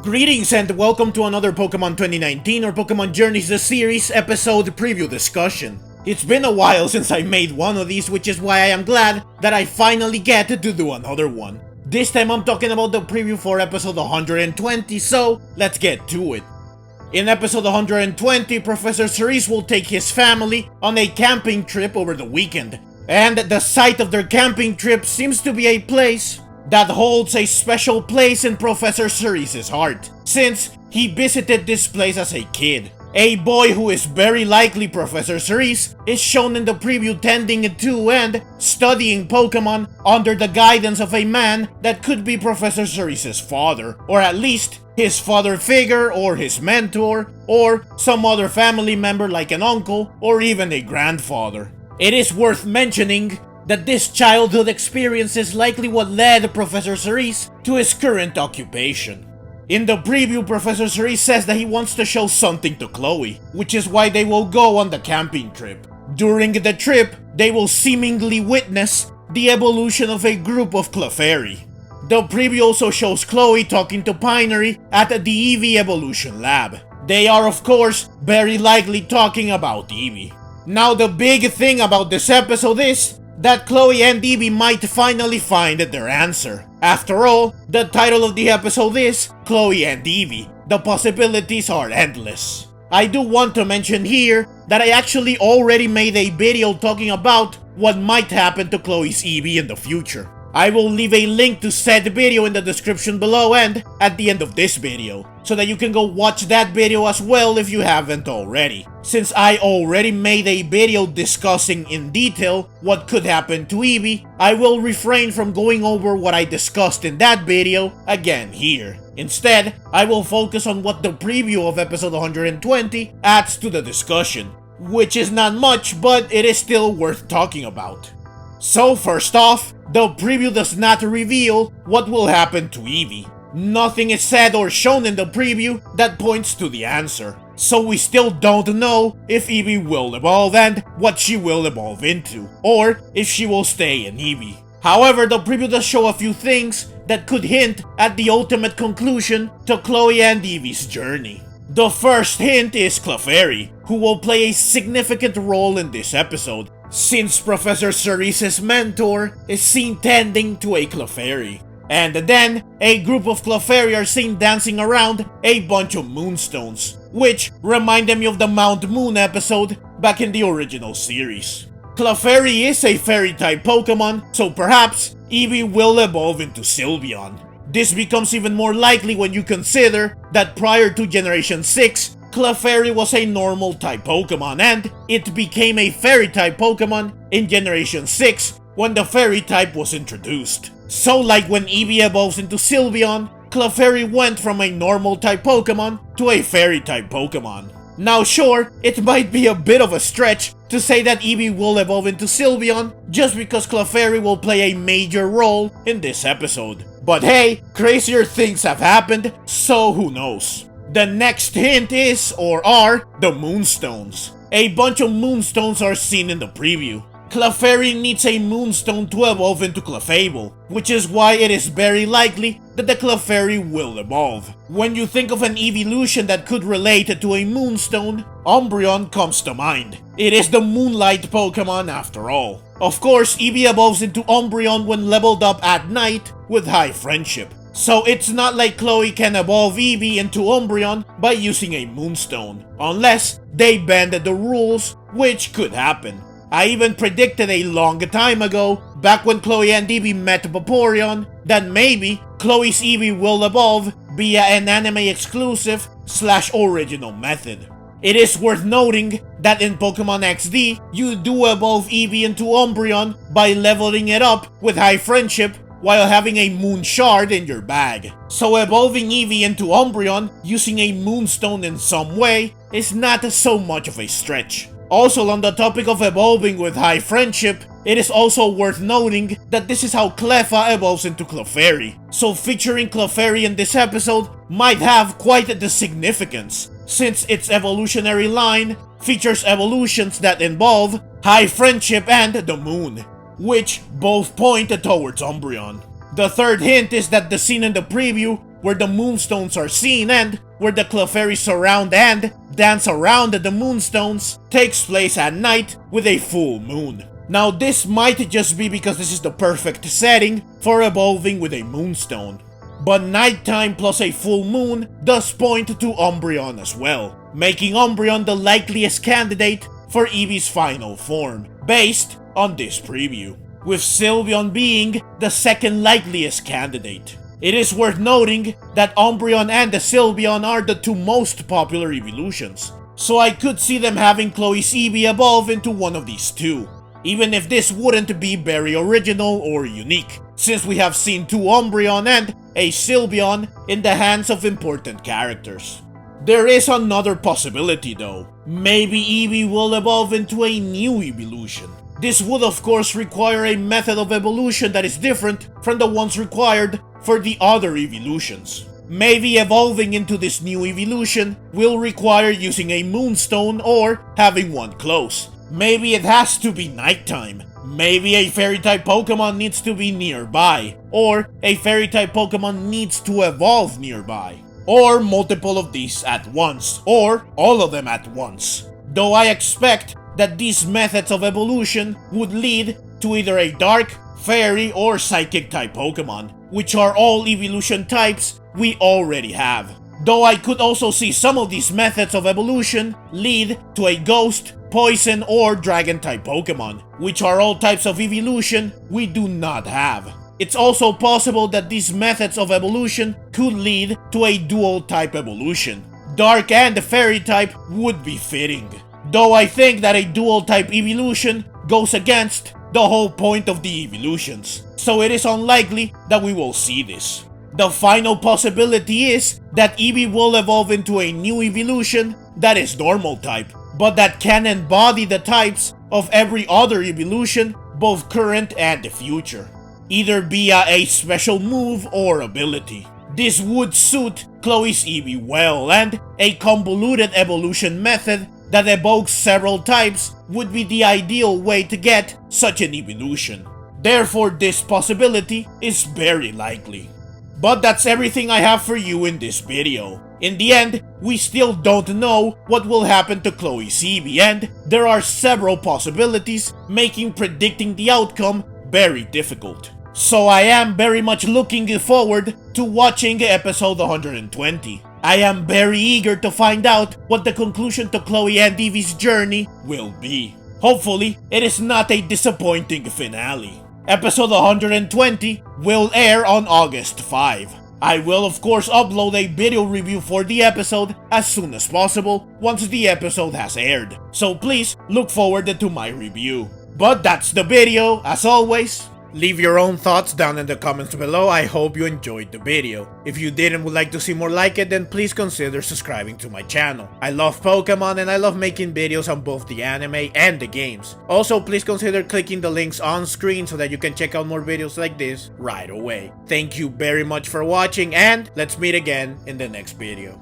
Greetings and welcome to another Pokemon 2019 or Pokemon Journeys the Series episode preview discussion. It's been a while since I made one of these, which is why I am glad that I finally get to do another one. This time I'm talking about the preview for episode 120, so let's get to it. In episode 120, Professor Cerise will take his family on a camping trip over the weekend, and the site of their camping trip seems to be a place that holds a special place in Professor Cerise's heart, since he visited this place as a kid. A boy who is very likely Professor Cerise is shown in the preview tending to and studying Pokemon under the guidance of a man that could be Professor Cerise's father, or at least his father figure or his mentor, or some other family member like an uncle or even a grandfather. It is worth mentioning that this childhood experience is likely what led Professor Cerise to his current occupation. In the preview, Professor Cerise says that he wants to show something to Chloe, which is why they will go on the camping trip. During the trip, they will seemingly witness the evolution of a group of Clefairy. The preview also shows Chloe talking to Pinery at the Eevee evolution lab. They are of course very likely talking about Eevee. Now the big thing about this episode is that Chloe and Eevee might finally find their answer. After all, the title of the episode is Chloe and Eevee. The possibilities are endless. I do want to mention here that I actually already made a video talking about what might happen to Chloe's Eevee in the future. I will leave a link to said video in the description below and at the end of this video, so that you can go watch that video as well if you haven't already. Since I already made a video discussing in detail what could happen to Eevee, I will refrain from going over what I discussed in that video again here. Instead, I will focus on what the preview of episode 120 adds to the discussion, which is not much, but it is still worth talking about. So first off, the preview does not reveal what will happen to Eevee. Nothing is said or shown in the preview that points to the answer, so we still don't know if Eevee will evolve and what she will evolve into, or if she will stay in Eevee. However, the preview does show a few things that could hint at the ultimate conclusion to Chloe and Eevee's journey. The first hint is Clefairy, who will play a significant role in this episode, since Professor Cerise's mentor is seen tending to a Clefairy. And then, a group of Clefairy are seen dancing around a bunch of moonstones, which reminded me of the Mount Moon episode back in the original series. Clefairy is a fairy-type Pokemon, so perhaps Eevee will evolve into Sylveon. This becomes even more likely when you consider that prior to Generation 6, Clefairy was a normal type Pokemon and it became a fairy type Pokemon in Generation 6 when the fairy type was introduced. So like when Eevee evolves into Sylveon, Clefairy went from a normal type Pokemon to a fairy type Pokemon. Now sure, it might be a bit of a stretch to say that Eevee will evolve into Sylveon just because Clefairy will play a major role in this episode. But hey, crazier things have happened, so who knows. The next hint is, or are, the Moonstones. A bunch of Moonstones are seen in the preview. Clefairy needs a Moonstone to evolve into Clefable, which is why it is very likely that the Clefairy will evolve. When you think of an evolution that could relate to a Moonstone, Umbreon comes to mind. It is the Moonlight Pokemon after all. Of course, Eevee evolves into Umbreon when leveled up at night with High Friendship. So it's not like Chloe can evolve Eevee into Umbreon by using a Moonstone, unless they bend the rules, which could happen. I even predicted a long time ago, back when Chloe and Eevee met Vaporeon, that maybe Chloe's Eevee will evolve via an anime exclusive / original method. It is worth noting that in Pokemon XD, you do evolve Eevee into Umbreon by leveling it up with High Friendship while having a Moon Shard in your bag. So evolving Eevee into Umbreon using a Moonstone in some way is not so much of a stretch. Also, on the topic of evolving with High Friendship, it is also worth noting that this is how Cleffa evolves into Clefairy. So featuring Clefairy in this episode might have quite the significance, since its evolutionary line features evolutions that involve High Friendship and the Moon, which both point towards Umbreon. The third hint is that the scene in the preview where the moonstones are seen and where the Clefairy surround and dance around the moonstones, takes place at night with a full moon. Now this might just be because this is the perfect setting for evolving with a moonstone. But nighttime plus a full moon does point to Umbreon as well, making Umbreon the likeliest candidate for Eevee's final form, based on this preview, with Sylveon being the second likeliest candidate. It is worth noting that Umbreon and the Sylveon are the two most popular evolutions, so I could see them having Chloe's Eevee evolve into one of these two, even if this wouldn't be very original or unique, since we have seen two Umbreon and a Sylveon in the hands of important characters. There is another possibility though. Maybe Eevee will evolve into a new evolution. This would of course require a method of evolution that is different from the ones required for the other evolutions. Maybe evolving into this new evolution will require using a moonstone or having one close. Maybe it has to be nighttime. Maybe a fairy-type Pokemon needs to be nearby, or a fairy-type Pokemon needs to evolve nearby, or multiple of these at once, or all of them at once. Though I expect that these methods of evolution would lead to either a dark, fairy, or psychic-type Pokemon, which are all evolution types we already have. Though I could also see some of these methods of evolution lead to a ghost, poison, or dragon-type Pokemon, which are all types of evolution we do not have. It's also possible that these methods of evolution could lead to a dual-type evolution. Dark and fairy-type would be fitting, though I think that a dual-type evolution goes against the whole point of the evolutions, so it is unlikely that we will see this. The final possibility is that Eevee will evolve into a new evolution that is normal type, but that can embody the types of every other evolution, both current and the future, either via a special move or ability. This would suit Chloe's Eevee well, and a convoluted evolution method that evokes several types would be the ideal way to get such an evolution. Therefore, this possibility is very likely. But that's everything I have for you in this video. In the end, we still don't know what will happen to Chloe's Eevee, and there are several possibilities, making predicting the outcome very difficult. So I am very much looking forward to watching episode 120. I am very eager to find out what the conclusion to Chloe and Eevee's journey will be. Hopefully, it is not a disappointing finale. Episode 120 will air on August 5. I will of course upload a video review for the episode as soon as possible once the episode has aired, so please look forward to my review. But that's the video. As always, leave your own thoughts down in the comments below. I hope you enjoyed the video. If you did and would like to see more like it, then please consider subscribing to my channel. I love Pokemon and I love making videos on both the anime and the games. Also, please consider clicking the links on screen so that you can check out more videos like this right away. Thank you very much for watching, and let's meet again in the next video.